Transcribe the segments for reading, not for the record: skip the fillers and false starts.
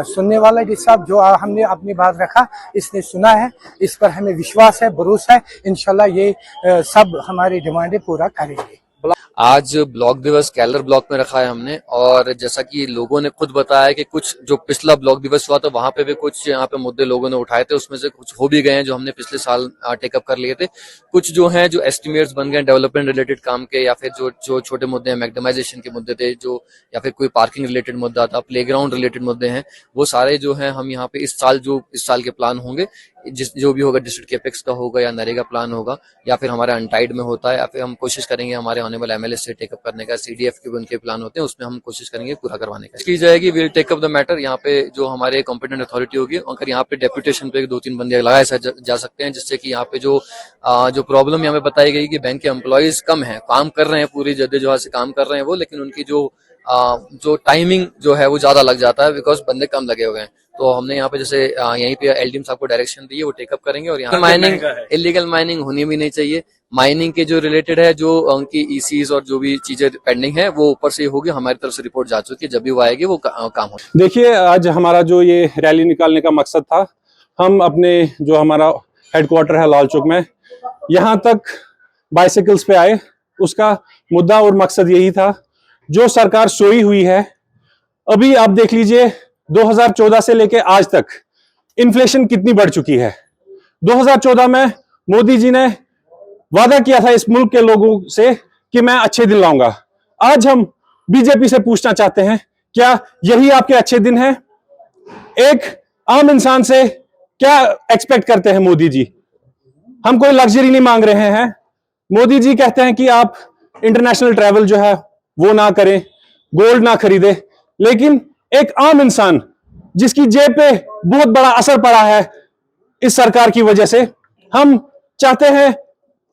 सुनने वाला जिस साहब जो हमने अपनी बात रखा इसने सुना है, इस पर हमें विश्वास है, भरोसा है, इंशाल्लाह ये सब हमारी डिमांडें पूरा करेंगे। आज ब्लॉक दिवस कैलर ब्लॉक में रखा है हमने, और जैसा कि लोगों ने खुद बताया कि कुछ जो पिछला ब्लॉक दिवस हुआ था वहां पे भी कुछ यहाँ पे मुद्दे लोगों ने उठाए थे, उसमें से कुछ हो भी गए हैं जो हमने पिछले साल टेकअप कर लिए थे। कुछ जो हैं जो एस्टिमेट्स बन गए डेवलपमेंट रिलेटेड काम के, या फिर जो छोटे मुद्दे हैं मैग्नेमाइजेशन के मुद्दे थे जो, या फिर कोई पार्किंग रिलेटेड मुद्दा था, प्लेग्राउंड रिलेटेड मुद्दे हैं, वो सारे जो हैं हम यहाँ पे इस साल के प्लान होंगे, जो भी होगा डिस्ट्रिक्ट कैपेक्स का होगा या नरेगा प्लान होगा या फिर हमारे अनटाइड में होता है, या फिर हम कोशिश करेंगे हमारे ऑनेबल एमएलए से टेकअप करने का, सीडीएफ के भी उनके प्लान होते हैं उसमें हम कोशिश करेंगे पूरा करवाने का की जाएगी। Will take up the matter, यहाँ पे जो हमारे कॉम्पिटेंट अथॉरिटी होगी, अगर यहाँ पे डेप्यूटेशन पे 2-3 बंदे लगाए जा सकते हैं, जिससे कि यहाँ पे जो प्रॉब्लम यहाँ पे बताई गई कि बैंक के एम्प्लॉयज कम है, काम कर रहे हैं, पूरी जद्दोजहद से काम कर रहे हैं वो, लेकिन उनकी जो टाइमिंग जो है वो ज्यादा लग जाता है बिकॉज बंदे कम लगे हुए हैं। तो हमने यहाँ पे जैसे यहीं पे एलडीएम साहब को डायरेक्शन दी है, वो टेकअप करेंगे। और यहाँ माइनिंग, इलीगल माइनिंग होनी भी नहीं चाहिए। माइनिंग के जो रिलेटेड है, जो उनकी ईसीज और जो भी चीजें पेंडिंग है वो ऊपर से होगी, हमारी तरफ से रिपोर्ट जा चुकी है, जब भी वो आएगी वो काम हो। देखिए, आज हमारा जो ये रैली निकालने का मकसद था, हम अपने जो हमारा हेडक्वार्टर है लाल चौक में, यहाँ तक बाइसिकल्स पे आए। उसका मुद्दा और मकसद यही था, जो सरकार सोई हुई है, अभी आप देख लीजिए 2014 से लेके आज तक इन्फ्लेशन कितनी बढ़ चुकी है। 2014 में मोदी जी ने वादा किया था इस मुल्क के लोगों से कि मैं अच्छे दिन लाऊंगा। आज हम बीजेपी से पूछना चाहते हैं, क्या यही आपके अच्छे दिन हैं? एक आम इंसान से क्या एक्सपेक्ट करते हैं मोदी जी? हम कोई लग्जरी नहीं मांग रहे हैं। मोदी जी कहते हैं कि आप इंटरनेशनल ट्रैवल जो है वो ना करें, गोल्ड ना खरीदे, लेकिन एक आम इंसान जिसकी जेब पे बहुत बड़ा असर पड़ा है इस सरकार की वजह से, हम चाहते हैं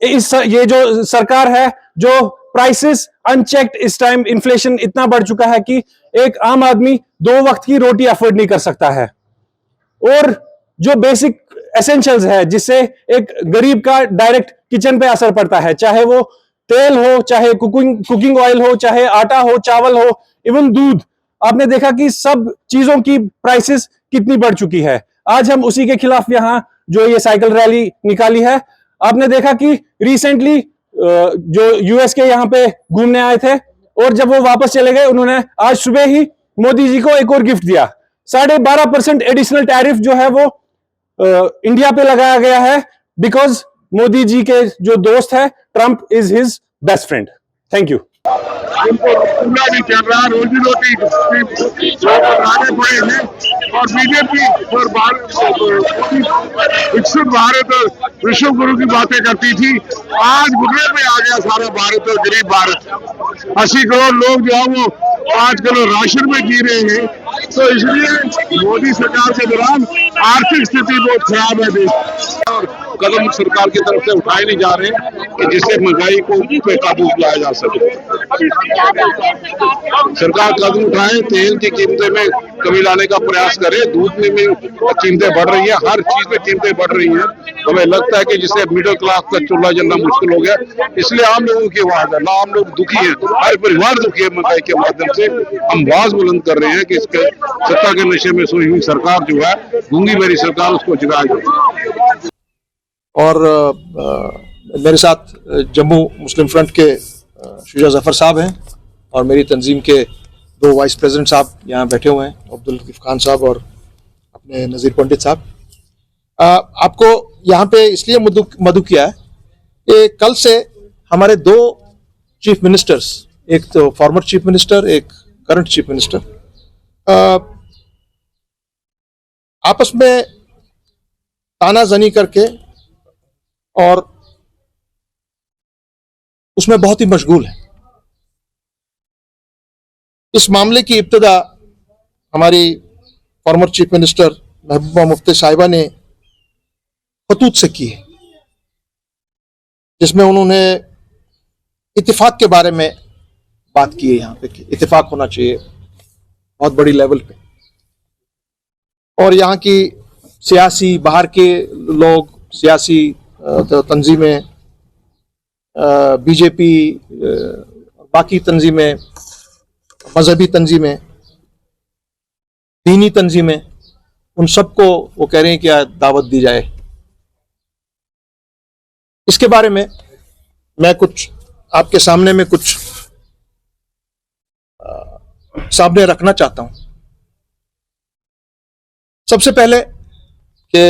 ये जो सरकार है, जो प्राइसेस अनचेक्ड, इस टाइम इन्फ्लेशन इतना बढ़ चुका है कि एक आम आदमी 2 वक्त की रोटी अफोर्ड नहीं कर सकता है। और जो बेसिक एसेंशियल्स है, जिससे एक गरीब का डायरेक्ट किचन पे असर पड़ता है, चाहे वो तेल हो, चाहे कुकिंग ऑयल हो, चाहे आटा हो, चावल हो, इवन दूध। आपने देखा कि सब चीजों की प्राइसेस कितनी बढ़ चुकी है। आज हम उसी के खिलाफ यहाँ जो ये साइकिल रैली निकाली है। आपने देखा कि रिसेंटली जो यूएस के यहाँ पे घूमने आए थे, और जब वो वापस चले गए, उन्होंने आज सुबह ही मोदी जी को एक और गिफ्ट दिया। 12.5% एडिशनल टैरिफ जो है वो इंडिया पे लगाया गया है, बिकॉज मोदी जी के जो दोस्त है Trump is his best friend. Thank you. इनको पूरा भी चल रहा, रोजी रोटी बनाने पड़े हैं। और बीजेपी और विकसित भारत और विश्व गुरु की बातें करती थी, आज घुटने पे आ गया सारा भारत और गरीब भारत। 80 करोड़ लोग जो है वो 5 किलो राशन में जी रहे हैं। तो इसलिए मोदी सरकार के दौरान आर्थिक स्थिति बहुत खराब है देश, और कदम सरकार की तरफ से उठाए नहीं जा रहे कि जिससे महंगाई को पे काबू लाया जा सके। सरकार कदम उठाए, तेल की कीमतें में कमी लाने का प्रयास करे, दूध में भी कीमतें बढ़ रही है, हर चीज में कीमतें बढ़ रही हैं। हमें लगता है कि जिससे मिडिल क्लास का चूल्हा जलना मुश्किल हो गया, इसलिए आम लोगों की आवाज है ना, आम लोग दुखी है, हर परिवार दुखी है महंगाई के माध्यम से। हम आवाज बुलंद कर रहे हैं कि इसके सत्ता के नशे में सोई हुई सरकार जो है, गूंगी मेरी सरकार, उसको जगाया जाए। और मेरे साथ जम्मू मुस्लिम फ्रंट के शुजा जफर साहब हैं, और मेरी तंजीम के 2 वाइस प्रेसिडेंट साहब यहाँ बैठे हुए हैं, अब्दुल लतीफ खान साहब और अपने नज़ीर पंडित साहब। आपको यहाँ पे इसलिए मदु किया है कि कल से हमारे 2 चीफ मिनिस्टर्स, एक तो फॉर्मर चीफ मिनिस्टर, एक करंट चीफ मिनिस्टर, आपस में तानाजनी करके और उसमें बहुत ही मशगूल है। इस मामले की इब्तिदा हमारी former chief minister Mehbooba Mufti साहिबा ने खतूत से की है, जिसमें उन्होंने इत्तेफाक के बारे में बात की है। यहाँ पे कि इत्तेफाक होना चाहिए बहुत बड़ी लेवल पे, और यहाँ की सियासी, बाहर के लोग, सियासी तंजीमें, बीजेपी, बाकी तंजीमें, मजहबी तंजीमें दीनी तंजीमें, उन सबको वो कह रहे हैं कि दावत दी जाए। इसके बारे में मैं कुछ आपके सामने में कुछ सामने रखना चाहता हूं। सबसे पहले कि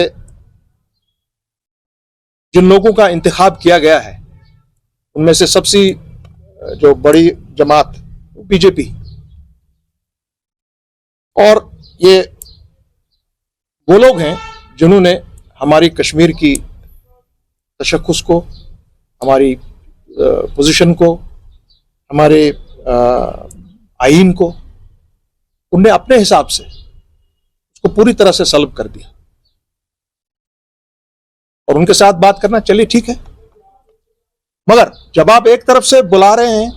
जिन लोगों का इंतखाब किया गया है उनमें से सबसे जो बड़ी जमात बीजेपी, और ये वो लोग हैं जिन्होंने हमारी कश्मीर की तशख्खुस को, हमारी पोजीशन को, हमारे आईन को, उनने अपने हिसाब से उसको पूरी तरह से सल्ब कर दिया। और उनके साथ बात करना चलिए ठीक है, मगर जब आप एक तरफ से बुला रहे हैं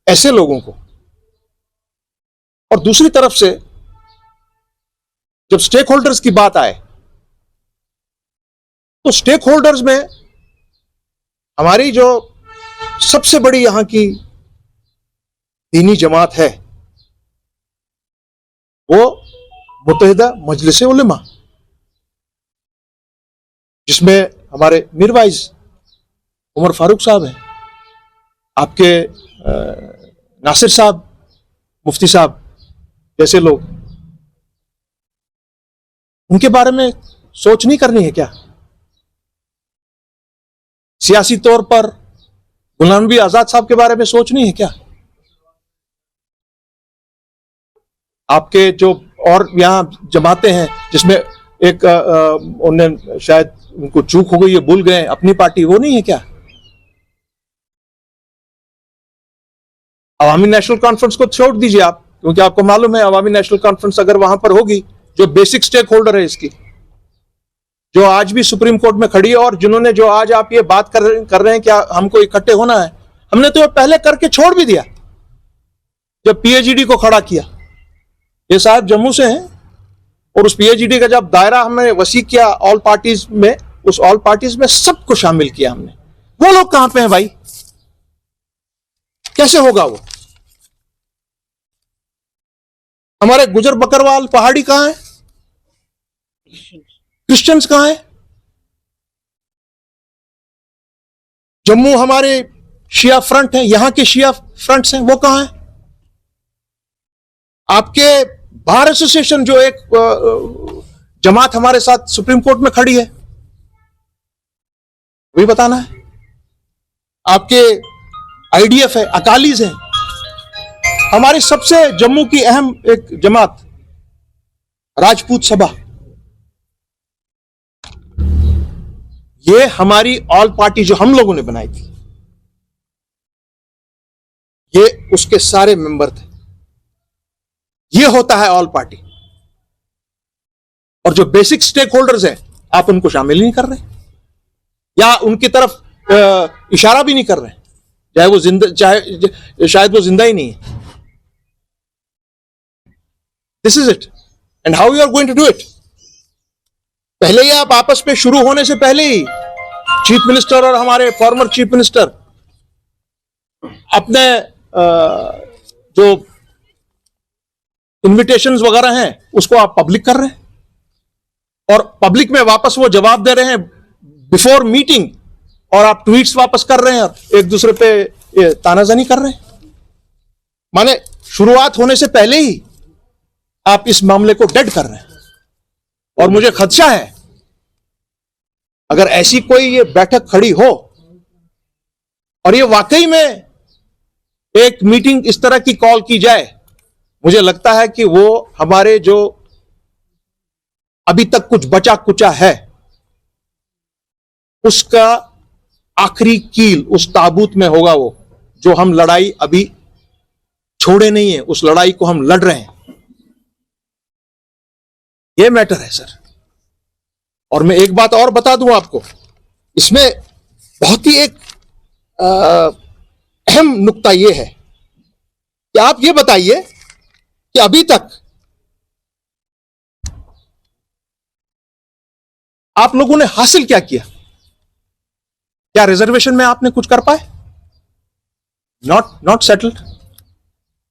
ऐसे लोगों को और दूसरी तरफ से जब स्टेक होल्डर्स की बात आए तो स्टेक होल्डर्स में हमारी जो सबसे बड़ी यहां की दीनी जमात है वो मुत्तहिदा मजलिस उलमा, जिसमें हमारे मीर वाइज उमर फारूक साहब हैं, आपके नासिर साहब, मुफ्ती साहब जैसे लोग, उनके बारे में सोच नहीं करनी है क्या? सियासी तौर पर गुलाम नबी आजाद साहब के बारे में सोच नहीं है क्या? आपके जो और यहां जमाते हैं जिसमें एक उन्हें शायद उनको चूक हो गई, ये भूल गए अपनी पार्टी, वो नहीं है क्या? अवामी नेशनल कॉन्फ्रेंस को छोड़ दीजिए आप, क्योंकि आपको मालूम है अवामी नेशनल कॉन्फ्रेंस अगर वहां पर होगी, जो बेसिक स्टेक होल्डर है इसकी, जो आज भी सुप्रीम कोर्ट में खड़ी है और जिन्होंने जो आज आप ये बात कर रहे हैं कि हमको इकट्ठे होना है, हमने तो ये पहले करके छोड़ भी दिया जब पीएचईडी को खड़ा किया। ये साहब जम्मू से हैं और उस पीएचईडी का जब दायरा हमने वसी किया ऑल पार्टीज में, उस ऑल पार्टीज में सबको शामिल किया हमने। वो लोग कहां पे हैं भाई? कैसे होगा वो? हमारे गुजर बकरवाल पहाड़ी कहां है? क्रिश्चियंस कहां है? जम्मू हमारे शिया फ्रंट है, यहां के शिया फ्रंट्स हैं, वो कहां है? आपके बार एसोसिएशन जो एक जमात हमारे साथ सुप्रीम कोर्ट में खड़ी है, वही बताना है। आपके आईडीएफ है, अकालीज है, हमारी सबसे जम्मू की अहम एक जमात राजपूत सभा, ये हमारी ऑल पार्टी जो हम लोगों ने बनाई थी, ये उसके सारे मेंबर थे। ये होता है ऑल पार्टी। और जो बेसिक स्टेक होल्डर्स हैं आप उनको शामिल नहीं कर रहे या उनकी तरफ इशारा भी नहीं कर रहे, चाहे वो जिंदा, चाहे शायद वो जिंदा ही नहीं है। This is it and how you are going to do it. पहले ही आप आपस में शुरू होने से पहले ही चीफ मिनिस्टर और हमारे फॉर्मर चीफ मिनिस्टर अपने जो इन्विटेशंस वगैरह हैं उसको आप पब्लिक कर रहे हैं और पब्लिक में वापस वो जवाब दे रहे हैं बिफोर मीटिंग, और आप ट्वीट्स वापस कर रहे हैं और एक दूसरे पे तानाजानी कर रहे हैं। माने शुरुआत होने से पहले ही आप इस मामले को डेड कर रहे हैं। और मुझे खदशा है अगर ऐसी कोई ये बैठक खड़ी हो और ये वाकई में एक मीटिंग इस तरह की कॉल की जाए, मुझे लगता है कि वो हमारे जो अभी तक कुछ बचा कुचा है उसका आखिरी कील उस ताबूत में होगा, वो जो हम लड़ाई अभी छोड़े नहीं है, उस लड़ाई को हम लड़ रहे हैं। ये मैटर है सर। और मैं एक बात और बता दूं आपको, इसमें बहुत ही एक अहम नुक्ता यह है कि आप ये बताइए कि अभी तक आप लोगों ने हासिल क्या किया? क्या रिजर्वेशन में आपने कुछ कर पाए? Not settled.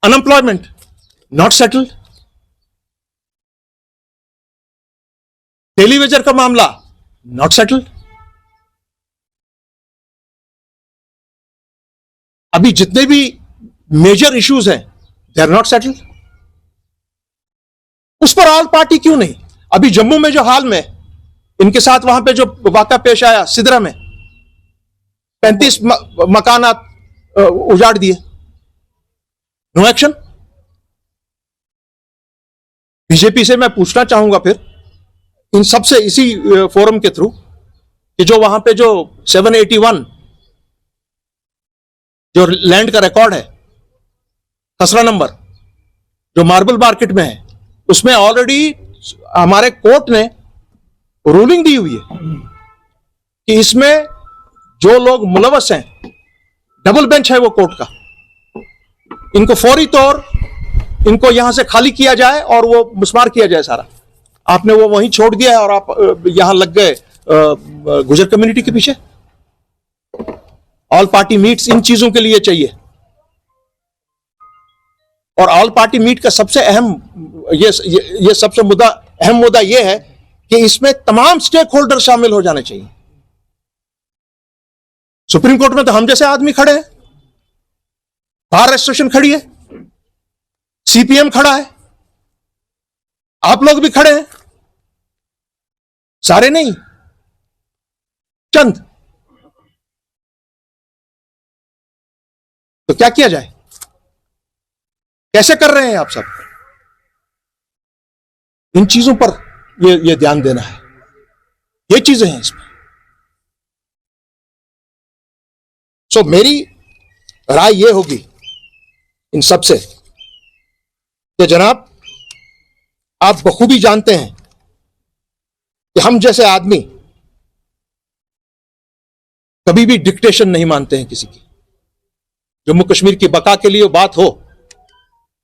Unemployment not settled. Television का मामला नॉट सेटल्ड। अभी जितने भी मेजर इश्यूज हैं दे आर नॉट सेटल्ड। उस पर ऑल पार्टी क्यों नहीं? अभी जम्मू में जो हाल में इनके साथ वहां पे जो वाकया पेश आया सिदरा में, 35 मकानात उजाड़ दिए, नो एक्शन। बीजेपी से मैं पूछना चाहूंगा फिर इन सबसे इसी फोरम के थ्रू कि जो वहां पे जो 781 जो लैंड का रिकॉर्ड है, खसरा नंबर जो मार्बल मार्केट में है, उसमें ऑलरेडी हमारे कोर्ट ने रूलिंग दी हुई है कि इसमें जो लोग मुलवस हैं, डबल बेंच है वो कोर्ट का, इनको फौरी तौर इनको यहां से खाली किया जाए और वो मुस्मार किया जाए सारा। आपने वो वहीं छोड़ दिया है और आप यहां लग गए गुजर कम्युनिटी के पीछे। ऑल पार्टी मीट्स इन चीजों के लिए चाहिए। और ऑल पार्टी मीट का सबसे अहम ये सबसे अहम मुद्दा यह है कि इसमें तमाम स्टेक होल्डर शामिल हो जाने चाहिए। सुप्रीम कोर्ट में तो हम जैसे आदमी खड़े हैं, बार एसोसिएशन खड़ी है, सीपीएम खड़ा है, आप लोग भी खड़े हैं, सारे नहीं, चंद। तो क्या किया जाए? कैसे कर रहे हैं आप सब? इन चीजों पर ये ध्यान देना है। ये चीजें हैं इसमें। सो मेरी राय ये होगी इन सब से कि जनाब, आप बखूबी जानते हैं कि हम जैसे आदमी कभी भी डिक्टेशन नहीं मानते हैं किसी की। जम्मू कश्मीर की बका के लिए बात हो,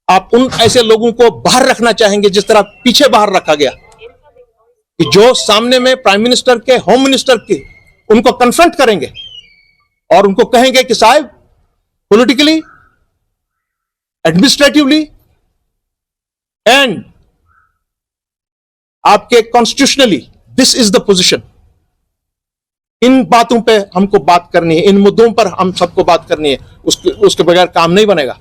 आप उन ऐसे लोगों को बाहर रखना चाहेंगे जिस तरह पीछे बाहर रखा गया, कि जो सामने में प्राइम मिनिस्टर के, होम मिनिस्टर के, उनको कन्फ्रंट करेंगे और उनको कहेंगे कि साहब, पॉलिटिकली, एडमिनिस्ट्रेटिवली एंड आपके constitutionally this is the position. इन बातों पे हमको बात करनी है, इन मुद्दों पर हम सबको बात करनी है। उसके बगैर काम नहीं बनेगा।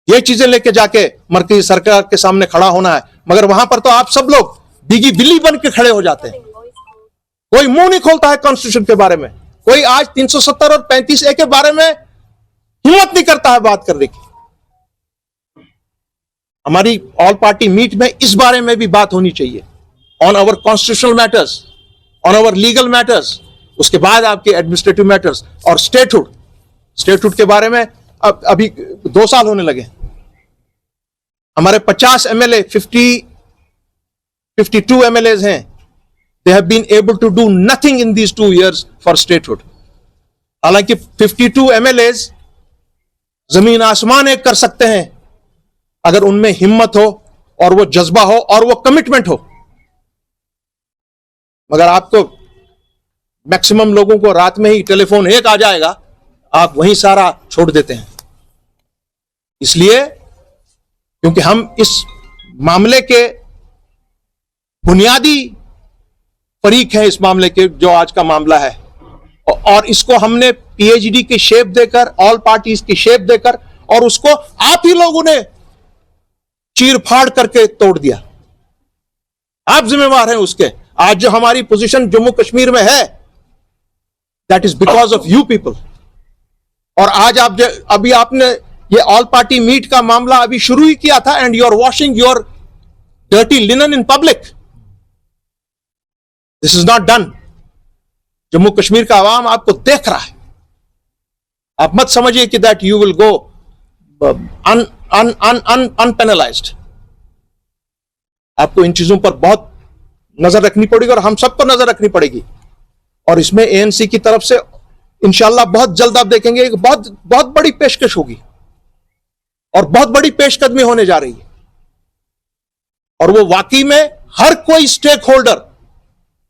ये चीजें लेके जाके मरकजी सरकार के सामने खड़ा होना है, मगर वहां पर तो आप सब लोग बिगी बिल्ली बन के खड़े हो जाते हैं। कोई मुंह नहीं खोलता है कॉन्स्टिट्यूशन के बारे में। कोई आज 370 और 35A के बारे में हिम्मत नहीं करता है बात करने की। हमारी ऑल पार्टी मीट में इस बारे में भी बात होनी चाहिए, on our constitutional matters, on our legal matters, उसके बाद आपके एडमिनिस्ट्रेटिव मैटर्स और स्टेटहुड के बारे में अभी 2 साल होने लगे। हमारे 50 MLA, 52 MLAs हैं। They have been able to do nothing in these 2 years for statehood. हालांकि 52 MLAs जमीन आसमान एक कर सकते हैं अगर उनमें हिम्मत हो और वो जज्बा हो और वो कमिटमेंट हो। मगर आपको मैक्सिमम लोगों को रात में ही टेलीफोन एक आ जाएगा, आप वहीं सारा छोड़ देते हैं। इसलिए क्योंकि हम इस मामले के बुनियादी फरीक हैं, इस मामले के जो आज का मामला है, और इसको हमने PhD की शेप देकर, ऑल पार्टीज की शेप देकर, और उसको आप ही लोगों ने चीर फाड़ करके तोड़ दिया। आप जिम्मेवार हैं उसके। आज जो हमारी पोजीशन जम्मू कश्मीर में है, that is because of you people. और आज आप अभी आपने ये ऑल पार्टी मीट का मामला अभी शुरू ही किया था, and you are washing your dirty linen in public. This is not done. Jammu Kashmir का आवाम आपको देख रहा है। आप मत समझिए कि दैट यू विल गो अनपेनलाइज्ड। आपको इन चीजों पर बहुत नजर रखनी पड़ेगी और हम सबको नजर रखनी पड़ेगी। और इसमें ANC की तरफ से इंशाल्लाह बहुत जल्द आप देखेंगे एक बहुत बहुत बड़ी पेशकश होगी और बहुत बड़ी पेशकदमी होने जा रही है। और वो वाकई में हर कोई स्टेक होल्डर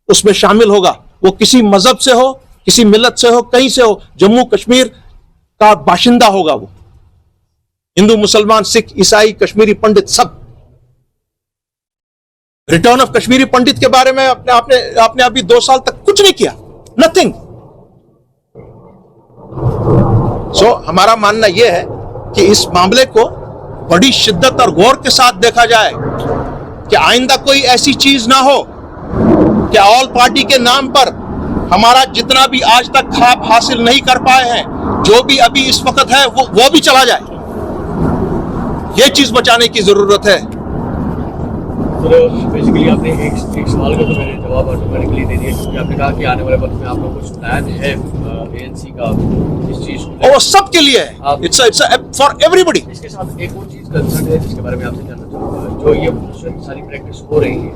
उसमें शामिल होगा। वो किसी मजहब से हो, किसी मिलत से हो, कहीं से हो, जम्मू कश्मीर का बाशिंदा होगा वो। हिंदू, मुसलमान, सिख, ईसाई, कश्मीरी पंडित, सब। रिटर्न ऑफ कश्मीरी पंडित के बारे में आपने अभी 2 साल तक कुछ नहीं किया, नथिंग। सो हमारा मानना यह है कि इस मामले को बड़ी शिद्दत और गौर के साथ देखा जाए कि आइंदा कोई ऐसी चीज ना हो कि ऑल पार्टी के नाम पर हमारा जितना भी आज तक ख्वाब हासिल नहीं कर पाए हैं, जो भी अभी इस वक्त है वो भी चला जाए। ये चीज बचाने की जरूरत है। बेसिकली आपने एक सवाल का तो मैंने जवाब ऑटोमेटिकली दे दिया, क्योंकि आपने कहा कि आने वाले वक्त में आप लोग कुछ प्लान है एएनसी का इस चीज को, और सबके लिए है, इट्स फॉर एवरीबॉडी। इसके साथ एक और चीज कंसर्न है जिसके बारे में आपसे जानना चाहूंगा, जो ये सारी प्रैक्टिस हो रही है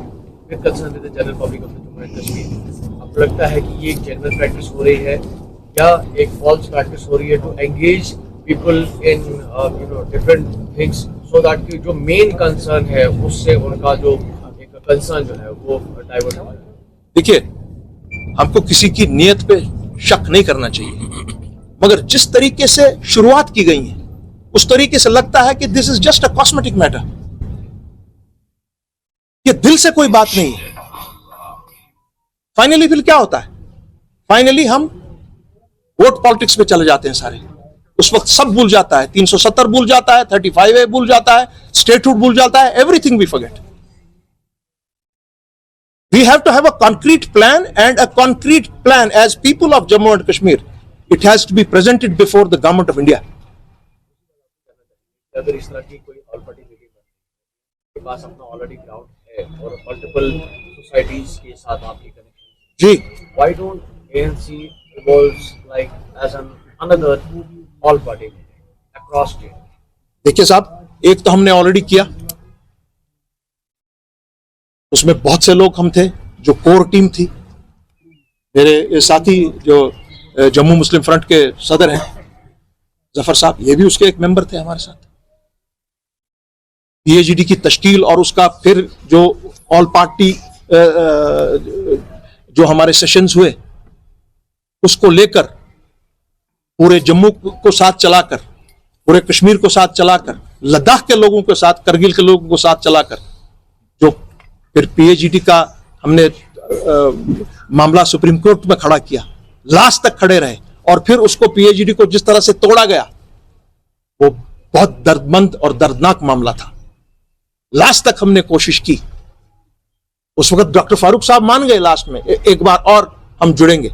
with concern with the general public of Jammu and Kashmir, आपको लगता है कि ये एक जेन्युइन प्रैक्टिस हो रही है या एक फॉल्स प्रैक्टिस हो रही है to engage people in different things, so that कि जो मेन कंसर्न है उससे उनका जो एक कंसर्न जो है वो डाइवर्ट हो जाए? देखिए, हमको किसी की नियत पे शक नहीं करना चाहिए, मगर जिस तरीके से शुरुआत की गई है उस तरीके से लगता है कि this is just a cosmetic matter. ये दिल से कोई बात नहीं है। फाइनली फिर क्या होता है? फाइनली हम वोट पॉलिटिक्स पे चले जाते हैं सारे। उस वक्त सब भूल जाता है, 370 भूल जाता है, 35A भूल जाता है, स्टेटहुड भूल जाता है, everything we forget. We have to have a concrete plan, and a concrete plan as people of Jammu and Kashmir, it has to be presented before the government of India. अगर इस तरह की कोई all party meeting के पास अपना already ground है और multiple societies के साथ आपकी कनेक्शन, जी, why don't ANC evolves like as an another all party meeting across state? देखिए साहब, एक तो हमने ऑलरेडी किया, उसमें बहुत से लोग हम थे जो कोर टीम थी। मेरे साथी जो जम्मू मुस्लिम फ्रंट के सदर हैं जफर साहब, ये भी उसके एक मेंबर थे हमारे साथ। पीएजीडी की तश्कील और उसका फिर जो ऑल पार्टी जो हमारे सेशंस हुए उसको लेकर पूरे जम्मू को साथ चलाकर, पूरे कश्मीर को साथ चलाकर, लद्दाख के लोगों के साथ, करगिल के लोगों को साथ चलाकर, जो फिर पीएजीडी का हमने मामला सुप्रीम कोर्ट में खड़ा किया, लास्ट तक खड़े रहे, और फिर उसको पीएजीडी को जिस तरह से तोड़ा गया वो बहुत दर्दमंद और दर्दनाक मामला था। लास्ट तक हमने कोशिश की। उस वक्त डॉक्टर फारूक साहब मान गए लास्ट में एक बार और हम जुड़ेंगे,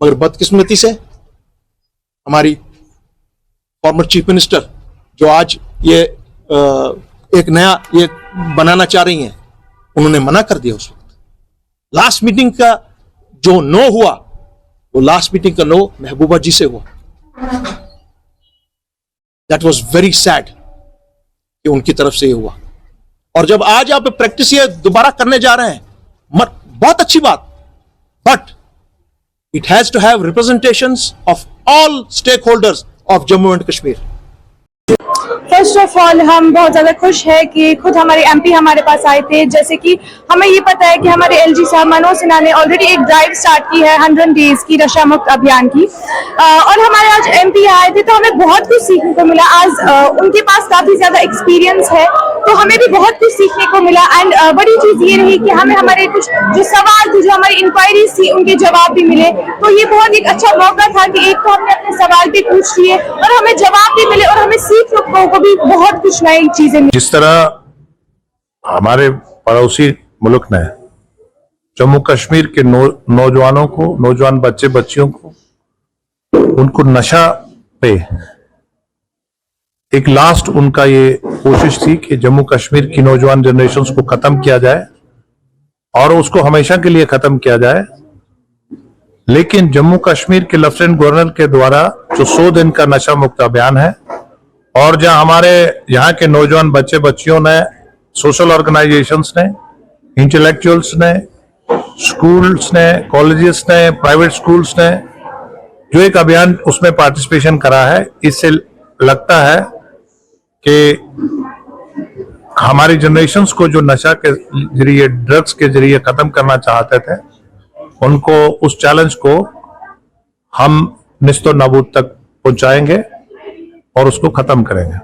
मगर बदकिस्मती से हमारी फॉर्मर चीफ मिनिस्टर जो आज ये एक नया ये बनाना चाह रही हैं, उन्होंने मना कर दिया। उस वक्त लास्ट मीटिंग का जो नो हुआ, वो लास्ट मीटिंग का नो महबूबा जी से हुआ। दैट वॉज वेरी सैड कि उनकी तरफ से ये हुआ। और जब आज आप प्रैक्टिस ये दोबारा करने जा रहे हैं, बहुत अच्छी बात, but it has to have representations of all stake holders of Jammu and Kashmir. First of all हम बहुत ज़्यादा खुश है कि खुद हमारे एमपी हमारे पास आए थे। जैसे कि हमें ये पता है कि हमारे एलजी साहब मनोज सिन्हा ने ऑलरेडी एक ड्राइव स्टार्ट की है 100 डेज की नशा मुक्त अभियान की, और हमारे आज एमपी आए थे तो हमें बहुत कुछ सीखने को मिला। आज उनके पास काफ़ी ज़्यादा एक्सपीरियंस है तो हमें भी बहुत कुछ सीखने को मिला। एंड बड़ी चीज़ ये रही कि हमें हमारे कुछ जो सवाल थे, जो हमारी इंक्वायरीज थी, उनके जवाब भी मिले। तो ये बहुत एक अच्छा मौका था कि एक तो हमने अपने सवाल भी पूछ लिए और हमें जवाब भी मिले और हमें सीखने को भी बहुत कुछ नई चीजें मिली। जिस तरह हमारे पड़ोसी मुल्क ने जम्मू कश्मीर के नौजवानों को, नौजवान बच्चे बच्चियों को, उनको नशा पे एक लास्ट उनका ये कोशिश थी कि जम्मू कश्मीर की नौजवान जनरेशन को खत्म किया जाए और उसको हमेशा के लिए खत्म किया जाए। लेकिन जम्मू कश्मीर के लेफ्टिनेंट गवर्नर के द्वारा जो 100 दिन का नशा मुक्त अभियान है, और जहां हमारे यहाँ के नौजवान बच्चे बच्चियों ने, सोशल ऑर्गेनाइजेशंस ने, इंटेलेक्चुअल्स ने, स्कूल्स ने, कॉलेजेस ने, प्राइवेट स्कूल्स ने जो एक अभियान उसमें पार्टिसिपेशन करा है, इससे लगता है कि हमारी जनरेशन्स को जो नशा के जरिए, ड्रग्स के जरिए खत्म करना चाहते थे, उनको उस चैलेंज को हम निस्तो नाबूद तक पहुंचाएंगे और उसको खत्म करेंगे।